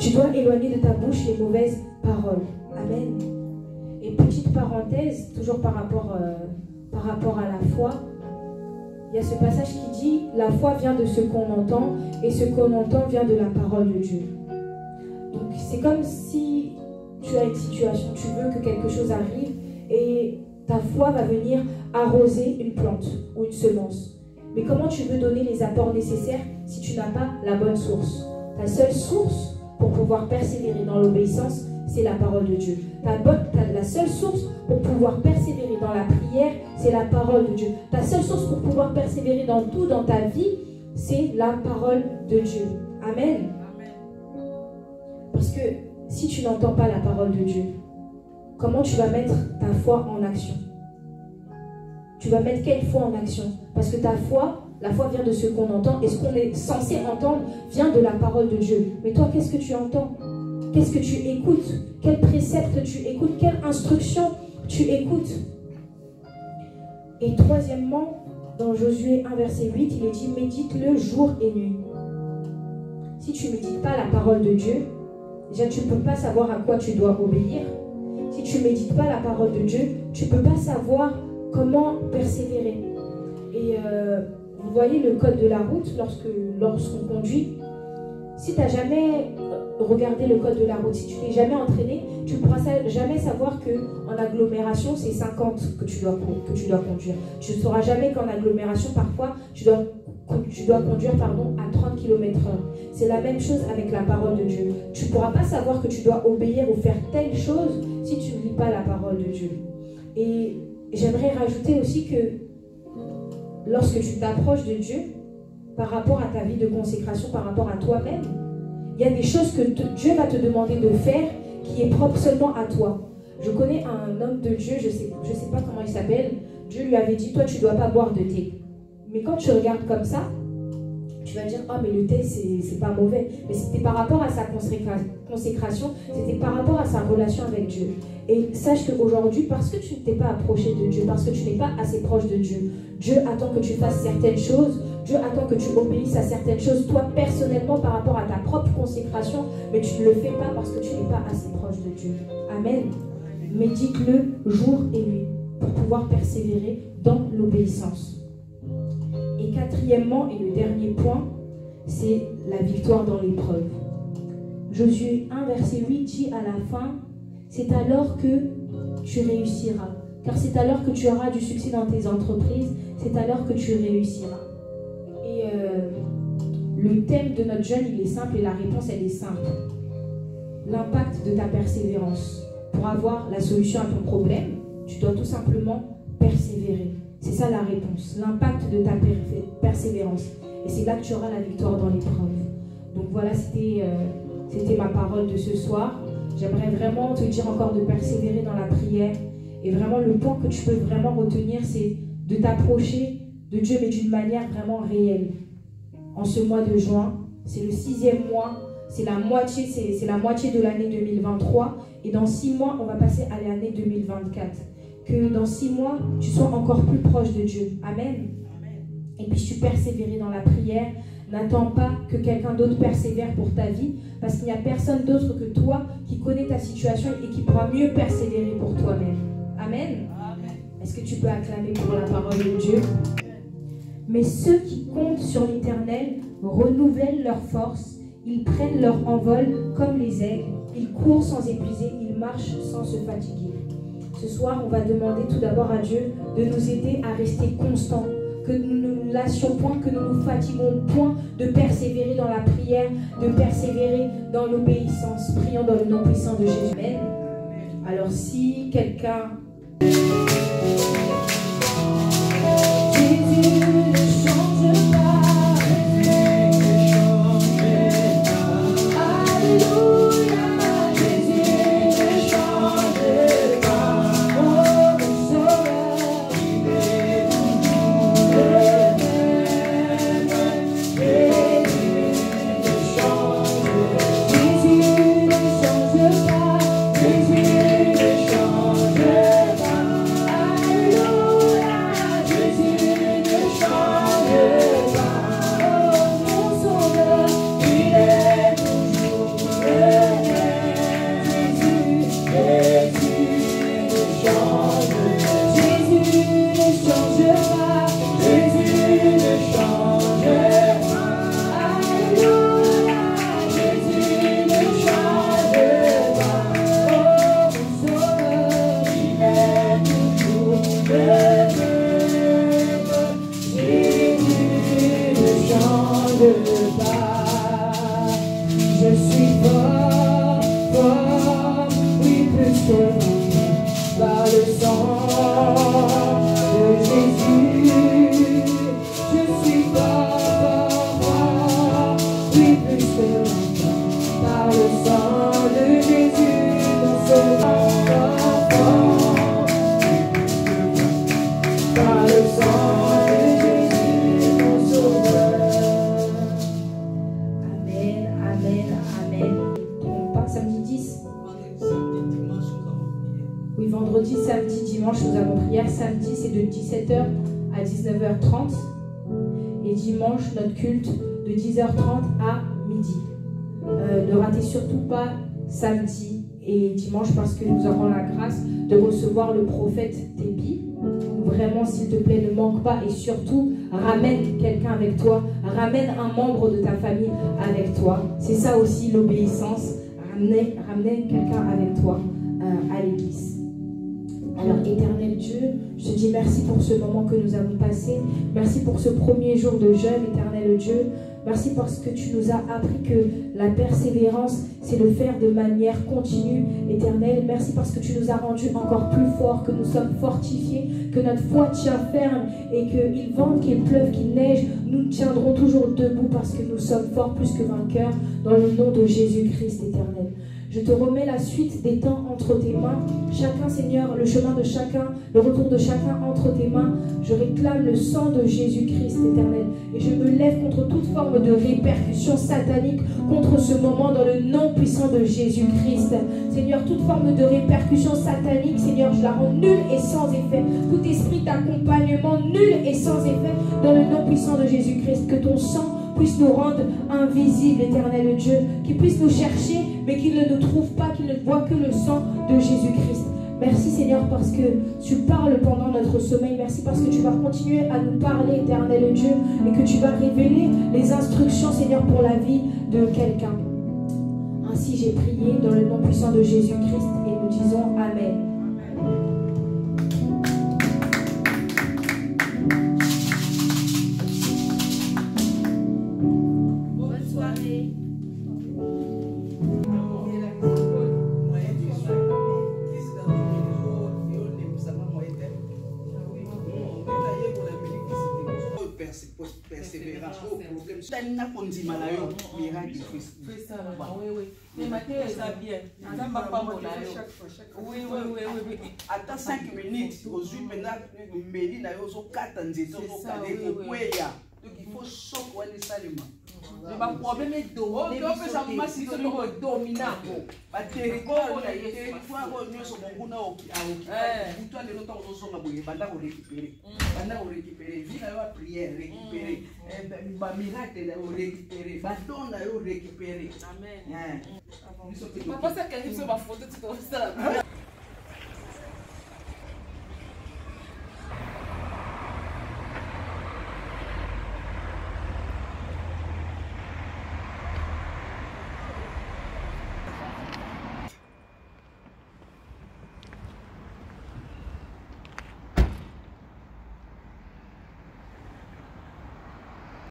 Tu dois éloigner de ta bouche les mauvaises paroles. Amen. Et petite parenthèse, toujours par rapport à la foi, il y a ce passage qui dit « La foi vient de ce qu'on entend, et ce qu'on entend vient de la parole de Dieu. » Donc c'est comme si tu as une situation, tu veux que quelque chose arrive, et ta foi va venir arroser une plante ou une semence. Mais comment tu veux donner les apports nécessaires si tu n'as pas la bonne source? Ta seule source pour pouvoir persévérer dans l'obéissance, c'est la parole de Dieu. La seule source pour pouvoir persévérer dans la prière, c'est la parole de Dieu. Ta seule source pour pouvoir persévérer dans tout dans ta vie, c'est la parole de Dieu. Amen. Parce que si tu n'entends pas la parole de Dieu, comment tu vas mettre ta foi en action? Tu vas mettre quelle foi en action? Parce que ta foi, la foi vient de ce qu'on entend, et ce qu'on est censé entendre vient de la parole de Dieu. Mais toi, qu'est-ce que tu entends? Qu'est-ce que tu écoutes? Quel précepte tu écoutes? Quelle instruction tu écoutes? Et troisièmement, dans Josué 1, verset 8, il est dit « Médite-le jour et nuit ». Si tu ne médites pas la parole de Dieu, déjà tu ne peux pas savoir à quoi tu dois obéir. Si tu ne médites pas la parole de Dieu, tu ne peux pas savoir comment persévérer. Et vous voyez le code de la route lorsqu'on conduit. Si tu n'as jamais regardé le code de la route, si tu t'es jamais entraîné, tu ne pourras jamais savoir qu'en agglomération, c'est 50 que tu dois conduire. Tu ne sauras jamais qu'en agglomération, parfois, tu dois conduire à 30 km/h. C'est la même chose avec la parole de Dieu. Tu ne pourras pas savoir que tu dois obéir ou faire telle chose si tu ne lis pas la parole de Dieu. Et j'aimerais rajouter aussi que lorsque tu t'approches de Dieu, par rapport à ta vie de consécration, par rapport à toi-même, il y a des choses que Dieu va te demander de faire qui est propre seulement à toi. Je connais un homme de Dieu, je sais pas comment il s'appelle. Dieu lui avait dit, toi tu ne dois pas boire de thé. Mais quand tu regardes comme ça, tu vas dire, ah mais le thé c'est pas mauvais. Mais c'était par rapport à sa consécration, c'était par rapport à sa relation avec Dieu. Et sache qu'aujourd'hui, parce que tu ne t'es pas approché de Dieu, parce que tu n'es pas assez proche de Dieu, Dieu attend que tu fasses certaines choses, Dieu attend que tu obéisses à certaines choses, toi personnellement par rapport à ta propre consécration, mais tu ne le fais pas parce que tu n'es pas assez proche de Dieu. Amen. Médite-le jour et nuit pour pouvoir persévérer dans l'obéissance. Et quatrièmement, et le dernier point, c'est la victoire dans l'épreuve. Josué 1, verset 8 dit à la fin, c'est alors que tu réussiras. Car c'est alors que tu auras du succès dans tes entreprises, c'est alors que tu réussiras. Et le thème de notre jeûne, il est simple et la réponse, elle est simple. L'impact de ta persévérance. Pour avoir la solution à ton problème, tu dois tout simplement persévérer. C'est ça la réponse, l'impact de ta persévérance. Et c'est là que tu auras la victoire dans l'épreuve. Donc voilà, c'était ma parole de ce soir. J'aimerais vraiment te dire encore de persévérer dans la prière. Et vraiment, le point que tu peux vraiment retenir, c'est de t'approcher de Dieu, mais d'une manière vraiment réelle. En ce mois de juin, c'est le 6e mois, c'est la moitié de l'année 2023. Et dans 6 mois, on va passer à l'année 2024. Que dans 6 mois, tu sois encore plus proche de Dieu. Amen. Et puis tu persévérer dans la prière. N'attends pas que quelqu'un d'autre persévère pour ta vie, parce qu'il n'y a personne d'autre que toi qui connaît ta situation et qui pourra mieux persévérer pour toi-même. Amen. Est-ce que tu peux acclamer pour la parole de Dieu? Mais ceux qui comptent sur l'Éternel renouvellent leur force. Ils prennent leur envol comme les aigles. Ils courent sans épuiser. Ils marchent sans se fatiguer. Ce soir, on va demander tout d'abord à Dieu de nous aider à rester constants, que nous ne nous lassions point, que nous ne nous fatiguons point de persévérer dans la prière, de persévérer dans l'obéissance. Prions dans le nom puissant de Jésus. Amen. Alors si quelqu'un... Alléluia. le sang de Jésus, mon sauveur fort. Par le sang de Jésus, mon sauveur. Amen, amen, amen. On part samedi 10. Oui, vendredi, samedi, dimanche, nous avons prière. Samedi, c'est de 17h à 19h30. Et dimanche, notre culte de 10h30 à midi. Ne ratez surtout pas samedi et dimanche parce que nous aurons la grâce de recevoir le prophète Tébi. Donc vraiment, s'il te plaît, ne manque pas et surtout, ramène quelqu'un avec toi. Ramène un membre de ta famille avec toi. C'est ça aussi l'obéissance. Ramène quelqu'un avec toi à l'église. Alors, éternel Dieu, je te dis merci pour ce moment que nous avons passé. Merci pour ce premier jour de jeûne, éternel Dieu. Merci parce que tu nous as appris que la persévérance, c'est le faire de manière continue, éternelle. Merci parce que tu nous as rendus encore plus forts, que nous sommes fortifiés, que notre foi tient ferme et qu'il vente, qu'il pleuve, qu'il neige, nous tiendrons toujours debout parce que nous sommes forts plus que vainqueurs dans le nom de Jésus-Christ, éternel. Je te remets la suite des temps entre tes mains. Chacun, Seigneur, le chemin de chacun, le retour de chacun entre tes mains. Je réclame le sang de Jésus-Christ, éternel. Et je me lève contre toute forme de répercussion satanique contre ce moment dans le nom puissant de Jésus-Christ. Seigneur, toute forme de répercussion satanique, Seigneur, je la rends nulle et sans effet. Tout esprit d'accompagnement nul et sans effet dans le nom puissant de Jésus-Christ. Que ton sang puisse nous rendre invisibles, éternel Dieu, qu'il puisse nous chercher, mais qu'il ne nous trouve pas, qu'il ne voit que le sang de Jésus-Christ. Merci Seigneur parce que tu parles pendant notre sommeil. Merci parce que tu vas continuer à nous parler, éternel Dieu, et que tu vas révéler les instructions, Seigneur, pour la vie de quelqu'un. Ainsi j'ai prié dans le nom puissant de Jésus-Christ et nous disons Amen. Persévérance au problème. Tanina kondima na yo miracle Christ. Fais ça là. Oui oui. Mais matin ça bien. Ça va pas mon oui oui oui oui. Attends 5 minutes aujourd'hui maintenant mbeli na yo zo kata nzeto zo kale ko kweya. Donc il faut choc wani salima. Le problème est dominé. Donc ça m'a si que le dominant. Ba territoire na territoire ko nyoso monguna oki aoki. Toi le temps zo songa boye banda ko récupérer. Banda ko récupérer. Vie na yo prière récupérer. Ba miracle na yo récupérer. Ba don na yo récupérer. Amen. Papa ça qu'elle se va photo tout ça.